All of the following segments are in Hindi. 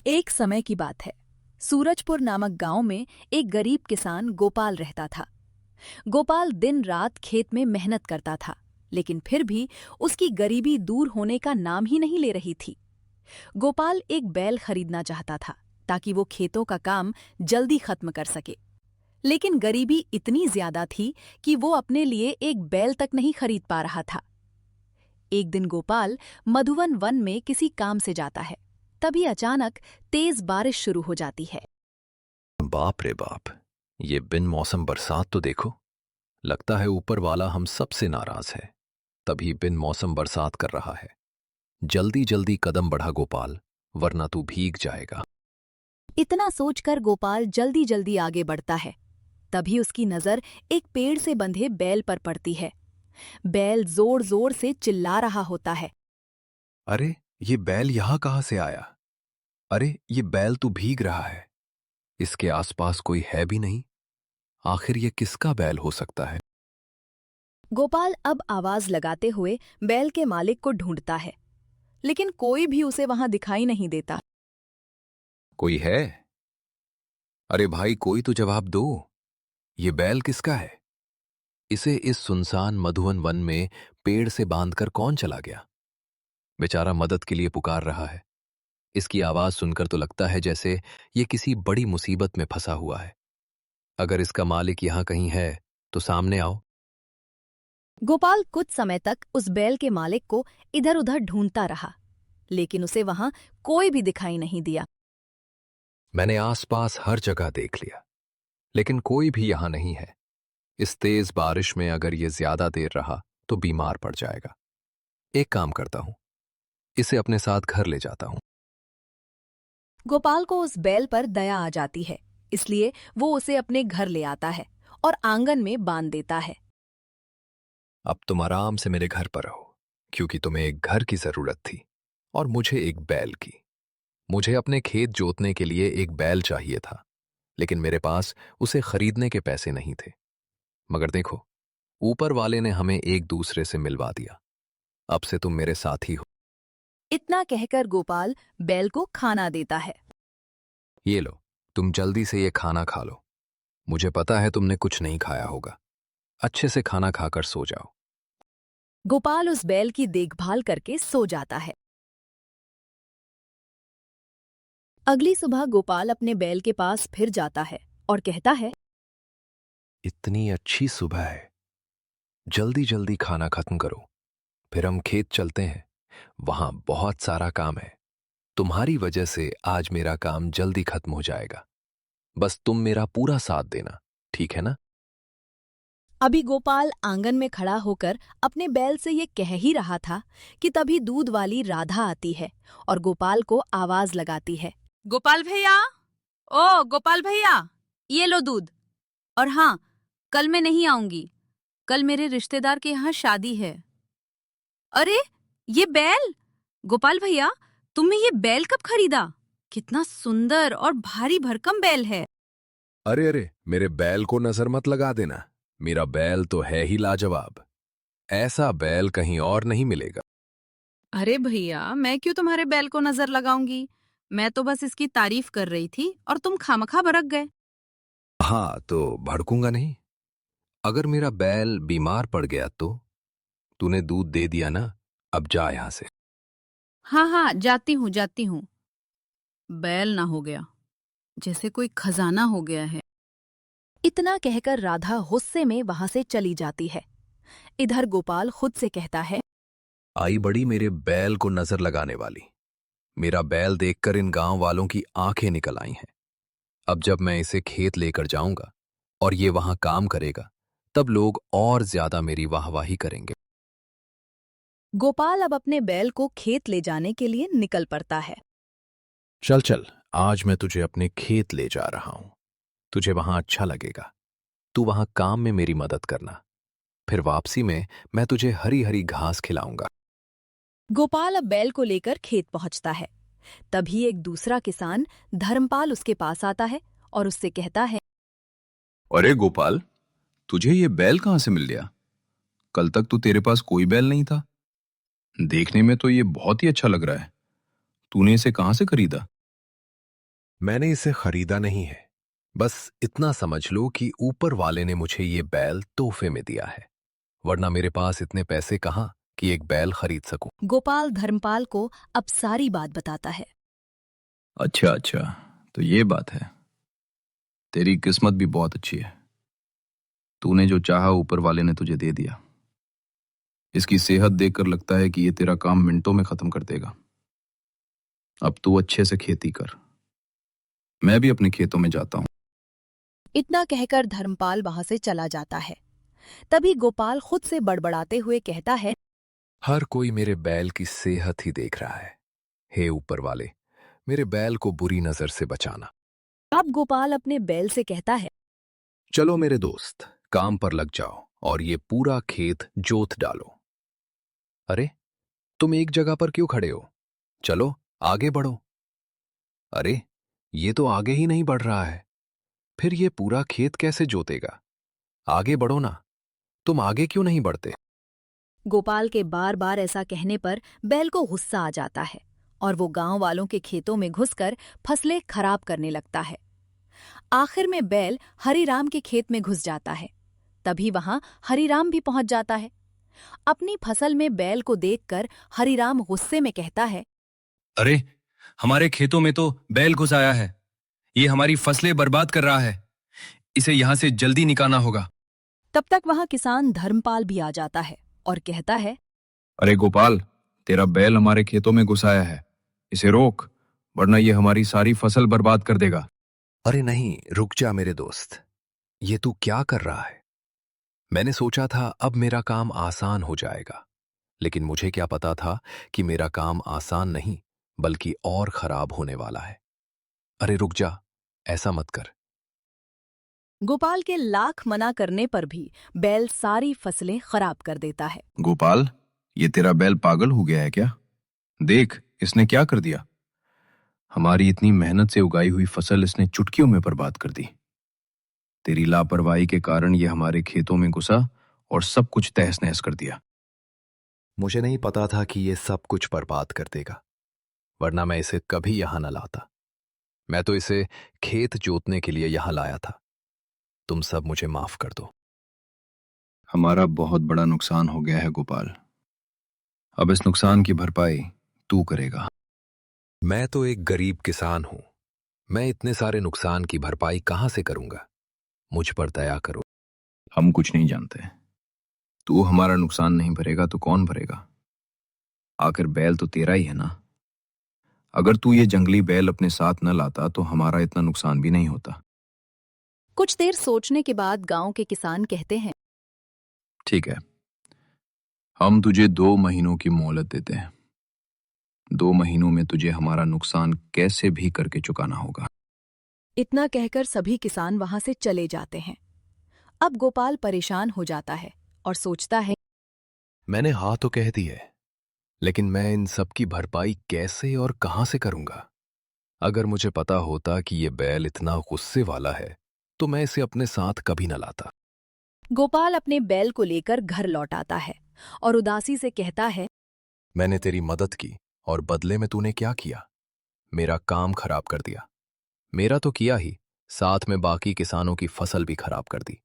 एक समय की बात है। सूरजपुर नामक गांव में एक गरीब किसान गोपाल रहता था। गोपाल दिन रात खेत में मेहनत करता था, लेकिन फिर भी उसकी गरीबी दूर होने का नाम ही नहीं ले रही थी। गोपाल एक बैल खरीदना चाहता था ताकि वो खेतों का काम जल्दी खत्म कर सके। लेकिन गरीबी इतनी ज्यादा थी कि वो अपने लिए एक बैल तक नहीं खरीद पा रहा था। एक दिन गोपाल मधुवन वन में किसी काम से जाता है। तभी अचानक तेज बारिश शुरू हो जाती है। बाप रे बाप। ये बिन मौसम बरसात तो देखो। लगता है ऊपर वाला हम सबसे नाराज है, तभी बिन मौसम बरसात कर रहा है। जल्दी जल्दी कदम बढ़ा गोपाल, वरना तू भीग जाएगा। इतना सोचकर गोपाल जल्दी जल्दी आगे बढ़ता है। तभी उसकी नजर एक पेड़ से बंधे बैल पर पड़ती है। बैल जोर जोर से चिल्ला रहा होता है। अरे, ये बैल यहां कहां से आया? अरे, ये बैल तो भीग रहा है। इसके आसपास कोई है भी नहीं। आखिर ये किसका बैल हो सकता है? गोपाल अब आवाज लगाते हुए बैल के मालिक को ढूंढता है, लेकिन कोई भी उसे वहां दिखाई नहीं देता। कोई है? अरे भाई, कोई तो जवाब दो। ये बैल किसका है? इसे इस सुनसान मधुवन वन में पेड़ से बांधकर कौन चला गया? बेचारा मदद के लिए पुकार रहा है। इसकी आवाज सुनकर तो लगता है जैसे ये किसी बड़ी मुसीबत में फंसा हुआ है। अगर इसका मालिक यहां कहीं है तो सामने आओ। गोपाल कुछ समय तक उस बैल के मालिक को इधर उधर ढूंढता रहा, लेकिन उसे वहां कोई भी दिखाई नहीं दिया। मैंने आसपास हर जगह देख लिया, लेकिन कोई भी यहां नहीं है। इस तेज बारिश में अगर ये ज्यादा देर रहा तो बीमार पड़ जाएगा। एक काम करता हूं, इसे अपने साथ घर ले जाता हूं। गोपाल को उस बैल पर दया आ जाती है, इसलिए वो उसे अपने घर ले आता है और आंगन में बांध देता है। अब तुम आराम से मेरे घर पर रहो, क्योंकि तुम्हें एक घर की जरूरत थी और मुझे एक बैल की। मुझे अपने खेत जोतने के लिए एक बैल चाहिए था, लेकिन मेरे पास उसे खरीदने के पैसे नहीं थे। मगर देखो, ऊपर वाले ने हमें एक दूसरे से मिलवा दिया। अब से तुम मेरे साथी हो। इतना कहकर गोपाल बैल को खाना देता है। ये लो, तुम जल्दी से ये खाना खा लो। मुझे पता है तुमने कुछ नहीं खाया होगा। अच्छे से खाना खाकर सो जाओ। गोपाल उस बैल की देखभाल करके सो जाता है। अगली सुबह गोपाल अपने बैल के पास फिर जाता है और कहता है। इतनी अच्छी सुबह है, जल्दी जल्दी खाना खत्म करो, फिर हम खेत चलते हैं। वहां बहुत सारा काम है। तुम्हारी वजह से आज मेरा काम जल्दी खत्म हो जाएगा। बस तुम मेरा पूरा साथ देना, ठीक है ना? अभी गोपाल आंगन में खड़ा होकर अपने बैल से ये कह ही रहा था कि तभी दूध वाली राधा आती है और गोपाल को आवाज लगाती है। गोपाल भैया, ओ गोपाल भैया, ये लो दूध। और हाँ, कल मैं नहीं आऊंगी। कल मेरे रिश्तेदार के यहाँ शादी है। अरे, ये बैल! गोपाल भैया, तुमने ये बैल कब खरीदा? कितना सुंदर और भारी भरकम बैल है। अरे अरे, मेरे बैल को नजर मत लगा देना। मेरा बैल तो है ही लाजवाब। ऐसा बैल कहीं और नहीं मिलेगा। अरे भैया, मैं क्यों तुम्हारे बैल को नजर लगाऊंगी? मैं तो बस इसकी तारीफ कर रही थी और तुम खामखा भड़क गए। हाँ, तो भड़कूंगा नहीं। अगर मेरा बैल बीमार पड़ गया तो? तूने दूध दे दिया ना, अब जा यहां से। हाँ हाँ, जाती हूँ जाती हूँ। बैल ना हो गया, जैसे कोई खजाना हो गया है। इतना कहकर राधा गुस्से में वहां से चली जाती है। इधर गोपाल खुद से कहता है। आई बड़ी मेरे बैल को नजर लगाने वाली। मेरा बैल देखकर इन गांव वालों की आंखें निकल आई हैं। अब जब मैं इसे खेत लेकर जाऊंगा और ये वहां काम करेगा, तब लोग और ज्यादा मेरी वाहवाही करेंगे। गोपाल अब अपने बैल को खेत ले जाने के लिए निकल पड़ता है। चल चल, आज मैं तुझे अपने खेत ले जा रहा हूं। तुझे वहां अच्छा लगेगा। तू वहां काम में मेरी मदद करना। फिर वापसी में मैं तुझे हरी हरी घास खिलाऊंगा। गोपाल अब बैल को लेकर खेत पहुंचता है। तभी एक दूसरा किसान धर्मपाल उसके पास आता है और उससे कहता है। अरे गोपाल, तुझे ये बैल कहाँ से मिल गया? कल तक तो तेरे पास कोई बैल नहीं था। देखने में तो ये बहुत ही अच्छा लग रहा है। तूने इसे कहाँ से खरीदा? मैंने इसे खरीदा नहीं है। बस इतना समझ लो कि ऊपर वाले ने मुझे ये बैल तोहफे में दिया है, वरना मेरे पास इतने पैसे कहाँ कि एक बैल खरीद सकूं। गोपाल धर्मपाल को अब सारी बात बताता है। अच्छा अच्छा, तो ये बात है। तेरी किस्मत भी बहुत अच्छी है। तूने जो चाहा ऊपर वाले ने तुझे दे दिया। इसकी सेहत देखकर लगता है कि ये तेरा काम मिनटों में खत्म कर देगा। अब तू अच्छे से खेती कर। मैं भी अपने खेतों में जाता हूँ। इतना कहकर धर्मपाल वहां से चला जाता है। तभी गोपाल खुद से बड़बड़ाते हुए कहता है, हर कोई मेरे बैल की सेहत ही देख रहा है। हे ऊपर वाले, मेरे बैल को बुरी नजर से बचाना। अब गोपाल अपने बैल से कहता है, चलो मेरे दोस्त, काम पर लग जाओ और ये पूरा खेत जोत डालो। अरे, तुम एक जगह पर क्यों खड़े हो? चलो आगे बढ़ो। अरे, ये तो आगे ही नहीं बढ़ रहा है। फिर ये पूरा खेत कैसे जोतेगा? आगे बढ़ो ना। तुम आगे क्यों नहीं बढ़ते? गोपाल के बार बार ऐसा कहने पर बैल को गुस्सा आ जाता है और वो गांव वालों के खेतों में घुसकर फसलें खराब करने लगता है। आखिर में बैल हरिराम के खेत में घुस जाता है। तभी वहां हरिराम भी पहुंच जाता है। अपनी फसल में बैल को देखकर हरिराम गुस्से में कहता है, अरे, हमारे खेतों में तो बैल घुस आया है। ये हमारी फसलें बर्बाद कर रहा है। इसे यहां से जल्दी निकालना होगा। तब तक वहां किसान धर्मपाल भी आ जाता है और कहता है, अरे गोपाल, तेरा बैल हमारे खेतों में घुस आया है। इसे रोक, वरना ये हमारी सारी फसल बर्बाद कर देगा। अरे नहीं, रुक जा मेरे दोस्त। ये तू क्या कर रहा है? मैंने सोचा था अब मेरा काम आसान हो जाएगा, लेकिन मुझे क्या पता था कि मेरा काम आसान नहीं बल्कि और खराब होने वाला है। अरे रुक जा, ऐसा मत कर। गोपाल के लाख मना करने पर भी बैल सारी फसलें खराब कर देता है। गोपाल, ये तेरा बैल पागल हो गया है क्या? देख, इसने क्या कर दिया। हमारी इतनी मेहनत से उगाई हुई फसल इसने चुटकियों में बर्बाद कर दी। तेरी लापरवाही के कारण ये हमारे खेतों में घुसा और सब कुछ तहस नहस कर दिया। मुझे नहीं पता था कि ये सब कुछ बर्बाद कर देगा, वरना मैं इसे कभी यहां न लाता। मैं तो इसे खेत जोतने के लिए यहां लाया था। तुम सब मुझे माफ कर दो। हमारा बहुत बड़ा नुकसान हो गया है गोपाल। अब इस नुकसान की भरपाई तू करेगा। मैं तो एक गरीब किसान हूं। मैं इतने सारे नुकसान की भरपाई कहां से करूंगा? मुझ पर दया करो। हम कुछ नहीं जानते। तू हमारा नुकसान नहीं भरेगा तो कौन भरेगा? आखिर बैल तो तेरा ही है ना। अगर तू ये जंगली बैल अपने साथ न लाता तो हमारा इतना नुकसान भी नहीं होता। कुछ देर सोचने के बाद गांव के किसान कहते हैं, ठीक है, हम तुझे 2 महीनों की मोहलत देते हैं। 2 महीनों में तुझे हमारा नुकसान कैसे भी करके चुकाना होगा। इतना कहकर सभी किसान वहां से चले जाते हैं। अब गोपाल परेशान हो जाता है और सोचता है, मैंने हाँ तो कह दी है, लेकिन मैं इन सब की भरपाई कैसे और कहां से करूंगा? अगर मुझे पता होता कि ये बैल इतना गुस्से वाला है तो मैं इसे अपने साथ कभी न लाता। गोपाल अपने बैल को लेकर घर लौट आता है और उदासी से कहता है, मैंने तेरी मदद की और बदले में तूने क्या किया? मेरा काम खराब कर दिया। मेरा तो किया ही, साथ में बाकी किसानों की फसल भी खराब कर दी।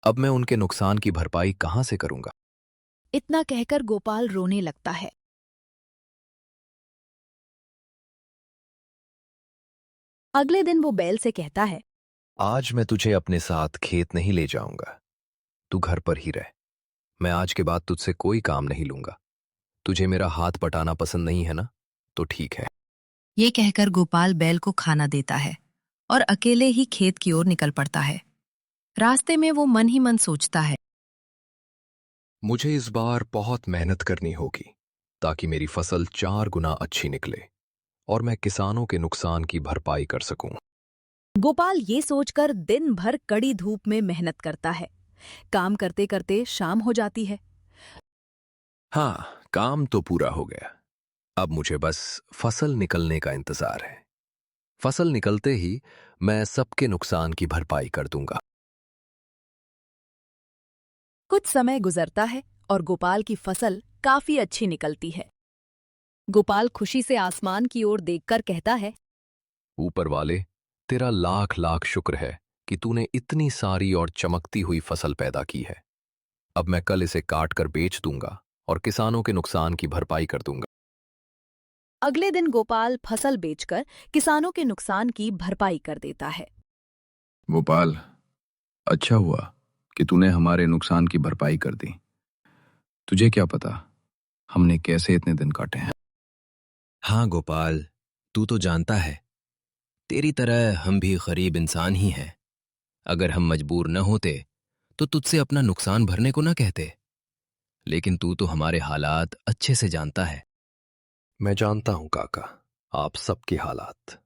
अब मैं उनके नुकसान की भरपाई कहां से करूंगा? इतना कहकर गोपाल रोने लगता है। अगले दिन वो बैल से कहता है, आज मैं तुझे अपने साथ खेत नहीं ले जाऊंगा। तू घर पर ही रह। मैं आज के बाद तुझसे कोई काम नहीं लूंगा। तुझे मेरा हाथ बटाना पसंद नहीं है ना? तो ठीक है। ये कहकर गोपाल बैल को खाना देता है और अकेले ही खेत की ओर निकल पड़ता है। रास्ते में वो मन ही मन सोचता है, मुझे इस बार बहुत मेहनत करनी होगी ताकि मेरी फसल 4 गुना अच्छी निकले और मैं किसानों के नुकसान की भरपाई कर सकूं। गोपाल ये सोचकर दिन भर कड़ी धूप में मेहनत करता है। काम करते करते शाम हो जाती है। हाँ, काम तो पूरा हो गया। अब मुझे बस फसल निकलने का इंतजार है। फसल निकलते ही मैं सबके नुकसान की भरपाई कर दूंगा। कुछ समय गुजरता है और गोपाल की फसल काफी अच्छी निकलती है। गोपाल खुशी से आसमान की ओर देखकर कहता है, ऊपर वाले, तेरा लाख लाख शुक्र है कि तूने इतनी सारी और चमकती हुई फसल पैदा की है। अब मैं कल इसे काट कर बेच दूंगा और किसानों के नुकसान की भरपाई कर दूंगा। अगले दिन गोपाल फसल बेचकर किसानों के नुकसान की भरपाई कर देता है। गोपाल, अच्छा हुआ कि तूने हमारे नुकसान की भरपाई कर दी। तुझे क्या पता हमने कैसे इतने दिन काटे हैं। हाँ गोपाल, तू तो जानता है, तेरी तरह हम भी गरीब इंसान ही हैं। अगर हम मजबूर न होते तो तुझसे अपना नुकसान भरने को ना कहते। लेकिन तू तो हमारे हालात अच्छे से जानता है। मैं जानता हूं काका, आप सबके हालात।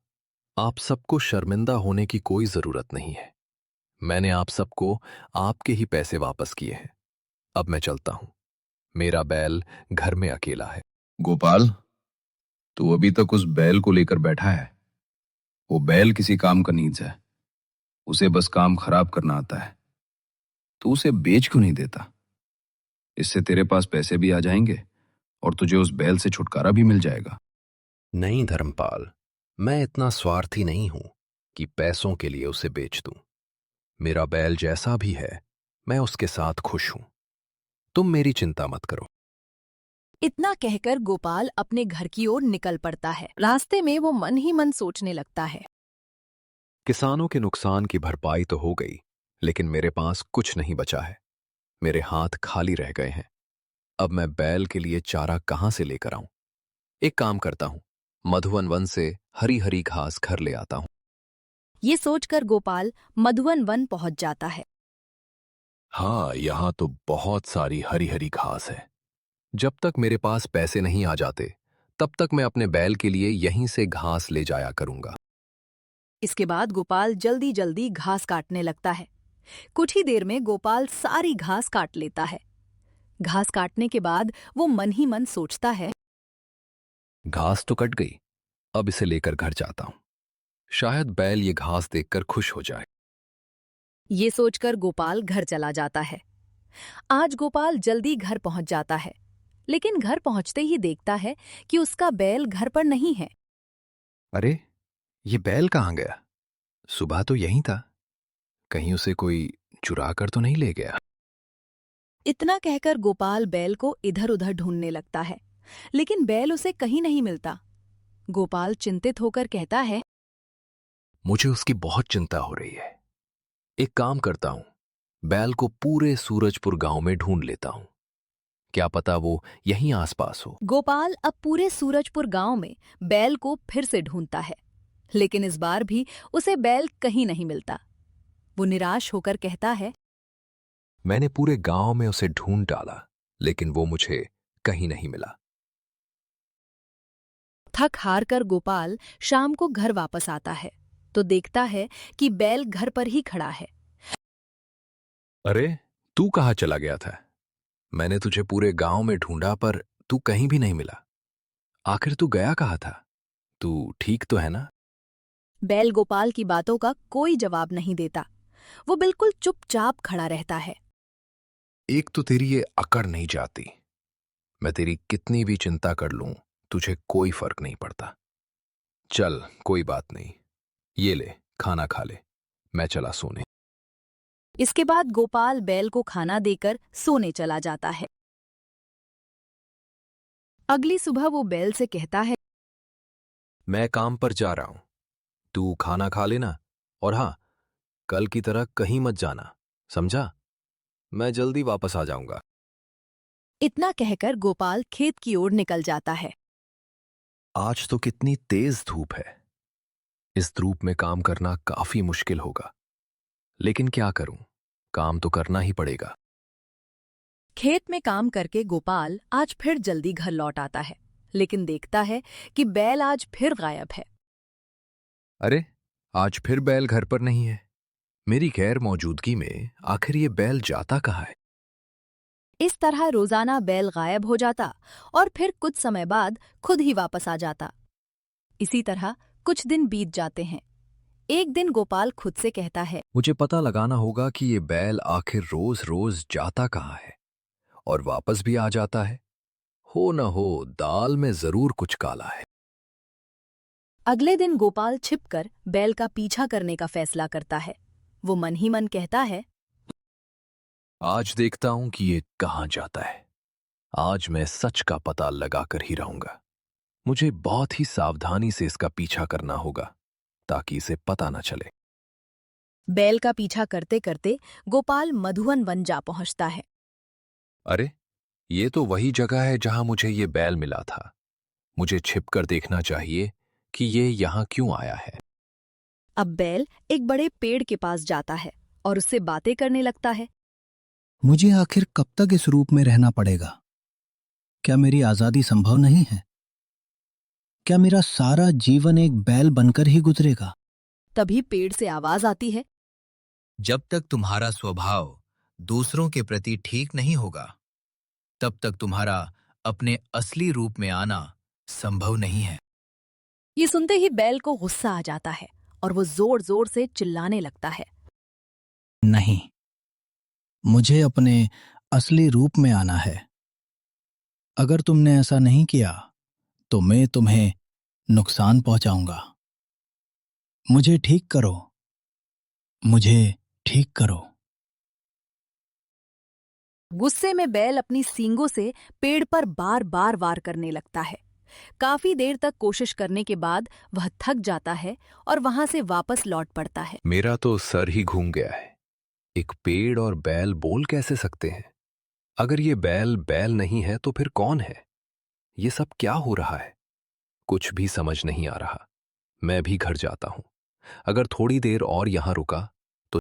आप सबको शर्मिंदा होने की कोई जरूरत नहीं है। मैंने आप सबको आपके ही पैसे वापस किए हैं। अब मैं चलता हूं। मेरा बैल घर में अकेला है। गोपाल, तू अभी तक उस बैल को लेकर बैठा है। वो बैल किसी काम का नीच है। उसे बस काम खराब करना आता है। तू उसे बेच क्यों नहीं देता? इससे तेरे पास पैसे भी आ जाएंगे और तुझे उस बैल से छुटकारा भी मिल जाएगा। नहीं धर्मपाल, मैं इतना स्वार्थी नहीं हूं कि पैसों के लिए उसे बेच दूं। मेरा बैल जैसा भी है, मैं उसके साथ खुश हूं। तुम मेरी चिंता मत करो। इतना कहकर गोपाल अपने घर की ओर निकल पड़ता है। रास्ते में वो मन ही मन सोचने लगता है। किसानों के नुकसान की भरपाई तो हो गई, लेकिन मेरे पास कुछ नहीं बचा है। मेरे हाथ खाली रह गए हैं। अब मैं बैल के लिए चारा कहां से लेकर आऊं? एक काम करता हूं, मधुवन वन से हरी हरी घास घर ले आता हूं। ये सोचकर गोपाल मधुवन वन पहुंच जाता है। हाँ, यहां तो बहुत सारी हरी हरी घास है। जब तक मेरे पास पैसे नहीं आ जाते, तब तक मैं अपने बैल के लिए यहीं से घास ले जाया करूंगा। इसके बाद गोपाल जल्दी जल्दी घास काटने लगता है। कुछ ही देर में गोपाल सारी घास काट लेता है। घास काटने के बाद वो मन ही मन सोचता है। घास तो कट गई, अब इसे लेकर घर जाता हूं। शायद बैल ये घास देखकर खुश हो जाए। ये सोचकर गोपाल घर चला जाता है। आज गोपाल जल्दी घर पहुंच जाता है, लेकिन घर पहुंचते ही देखता है कि उसका बैल घर पर नहीं है। अरे, ये बैल कहाँ गया? सुबह तो यहीं था। कहीं उसे कोई चुरा कर तो नहीं ले गया? इतना कहकर गोपाल बैल को इधर उधर ढूंढने लगता है, लेकिन बैल उसे कहीं नहीं मिलता। गोपाल चिंतित होकर कहता है। मुझे उसकी बहुत चिंता हो रही है। एक काम करता हूं, बैल को पूरे सूरजपुर गांव में ढूंढ लेता हूं। क्या पता वो यहीं आसपास हो। गोपाल अब पूरे सूरजपुर गांव में बैल को फिर से ढूंढता है, लेकिन इस बार भी उसे बैल कहीं नहीं मिलता। वो निराश होकर कहता है। मैंने पूरे गांव में उसे ढूंढ डाला, लेकिन वो मुझे कहीं नहीं मिला। थक हार कर गोपाल शाम को घर वापस आता है तो देखता है कि बैल घर पर ही खड़ा है। अरे, तू कहाँ चला गया था? मैंने तुझे पूरे गांव में ढूंढा पर तू कहीं भी नहीं मिला। आखिर तू गया कहाँ था? तू ठीक तो है ना? बैल गोपाल की बातों का कोई जवाब नहीं देता। वो बिल्कुल चुपचाप खड़ा रहता है। एक तो तेरी ये अकड़ नहीं जाती। मैं तेरी कितनी भी चिंता कर लूं, तुझे कोई फर्क नहीं पड़ता। चल, कोई बात नहीं। ये ले, खाना खा ले। मैं चला सोने। इसके बाद गोपाल बैल को खाना देकर सोने चला जाता है। अगली सुबह वो बैल से कहता है। मैं काम पर जा रहा हूं, तू खाना खा लेना। और हाँ, कल की तरह कहीं मत जाना, समझा? मैं जल्दी वापस आ जाऊंगा। इतना कहकर गोपाल खेत की ओर निकल जाता है। आज तो कितनी तेज धूप है। इस धूप में काम करना काफी मुश्किल होगा, लेकिन क्या करूं, काम तो करना ही पड़ेगा। खेत में काम करके गोपाल आज फिर जल्दी घर लौट आता है, लेकिन देखता है कि बैल आज फिर गायब है। अरे, आज फिर बैल घर पर नहीं है। मेरी गैर मौजूदगी में आखिर ये बैल जाता कहाँ है? इस तरह रोजाना बैल गायब हो जाता और फिर कुछ समय बाद खुद ही वापस आ जाता। इसी तरह कुछ दिन बीत जाते हैं। एक दिन गोपाल खुद से कहता है। मुझे पता लगाना होगा कि ये बैल आखिर रोज रोज जाता कहाँ है और वापस भी आ जाता है। हो न हो दाल में जरूर कुछ काला है। अगले दिन गोपाल छिपकर बैल का पीछा करने का फैसला करता है। वो मन ही मन कहता है, आज देखता हूं कि ये कहां जाता है। आज मैं सच का पता लगाकर ही रहूंगा। मुझे बहुत ही सावधानी से इसका पीछा करना होगा ताकि इसे पता न चले। बैल का पीछा करते करते गोपाल मधुवन वन जा पहुंचता है। अरे, ये तो वही जगह है जहां मुझे ये बैल मिला था। मुझे छिपकर देखना चाहिए कि ये यहां क्यों आया है। अब बैल एक बड़े पेड़ के पास जाता है और उससे बातें करने लगता है। मुझे आखिर कब तक इस रूप में रहना पड़ेगा? क्या मेरी आजादी संभव नहीं है? क्या मेरा सारा जीवन एक बैल बनकर ही गुजरेगा? तभी पेड़ से आवाज आती है, जब तक तुम्हारा स्वभाव दूसरों के प्रति ठीक नहीं होगा, तब तक तुम्हारा अपने असली रूप में आना संभव नहीं है। ये सुनते ही बैल को गुस्सा आ जाता है और वो जोर जोर से चिल्लाने लगता है। नहीं, मुझे अपने असली रूप में आना है। अगर तुमने ऐसा नहीं किया तो मैं तुम्हें नुकसान पहुंचाऊंगा। मुझे ठीक करो, मुझे ठीक करो। गुस्से में बैल अपनी सींगों से पेड़ पर बार बार वार करने लगता है। काफी देर तक कोशिश करने के बाद वह थक जाता है और वहां से वापस लौट पड़ता है। मेरा तो सर ही घूम गया है। एक पेड़ और बैल बोल कैसे सकते हैं? अगर ये बैल बैल नहीं है तो फिर कौन है? ये सब क्या हो रहा है? कुछ भी समझ नहीं आ रहा। मैं भी घर जाता हूं। अगर थोड़ी देर और यहां रुका